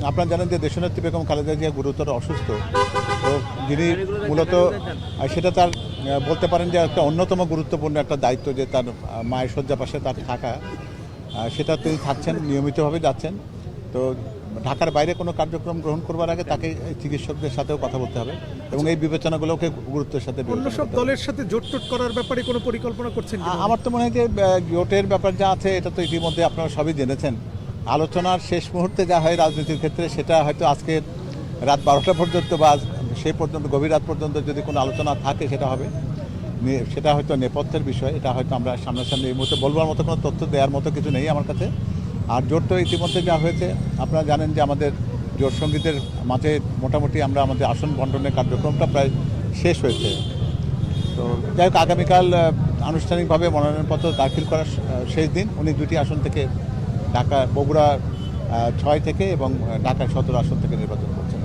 আপনারা জানেন যে দেশনেত্রী বেগম খালেদা জিয়া গুরুতর অসুস্থ। তো যিনি মূলত সেটা তার বলতে পারেন যে একটা অন্যতম গুরুত্বপূর্ণ একটা দায়িত্ব, যে তার মায়ের শয্যা পাশে তার থাকা, সেটা তিনি থাকছেন, নিয়মিতভাবে যাচ্ছেন। তো ঢাকার বাইরে কোনো কার্যক্রম গ্রহণ করবার আগে তাকে চিকিৎসকদের সাথেও কথা বলতে হবে এবং এই বিবেচনাগুলোকে গুরুত্বের সাথে অন্য সব দলের সাথে জোট করার ব্যাপারে কোনো পরিকল্পনা করছেন কিনা? আমার তো মনে হয় যে জোটের ব্যাপার যা আছে এটা তো ইতিমধ্যে আপনারা সবই জেনেছেন। আলোচনার শেষ মুহূর্তে যা হয় রাজনীতির ক্ষেত্রে, সেটা হয়তো আজকে রাত 12টা পর্যন্ত বা সেই পর্যন্ত গভীর রাত পর্যন্ত যদি কোনো আলোচনা থাকে সেটা হবে, সেটা হয়তো নেপথ্যের বিষয়। এটা হয়তো আমরা সামনাসামনি এই মুহূর্তে বলবার মতো কোনো তথ্য দেওয়ার মতো কিছু নেই আমার কাছে। আর জোট তো ইতিমধ্যে যা হয়েছে, আপনারা জানেন যে আমাদের জোট সঙ্গীদের মাঝে মোটামুটি আমরা আমাদের আসন বন্টনের কার্যক্রমটা প্রায় শেষ হয়েছে। তো যাই হোক, আগামীকাল আনুষ্ঠানিকভাবে মনোনয়নপত্র দাখিল করার শেষ দিন। উনি দুটি আসন থেকে, ঢাকা বগুড়া 6 থেকে এবং ঢাকা 17 আসন থেকে নির্বাচন করছেন।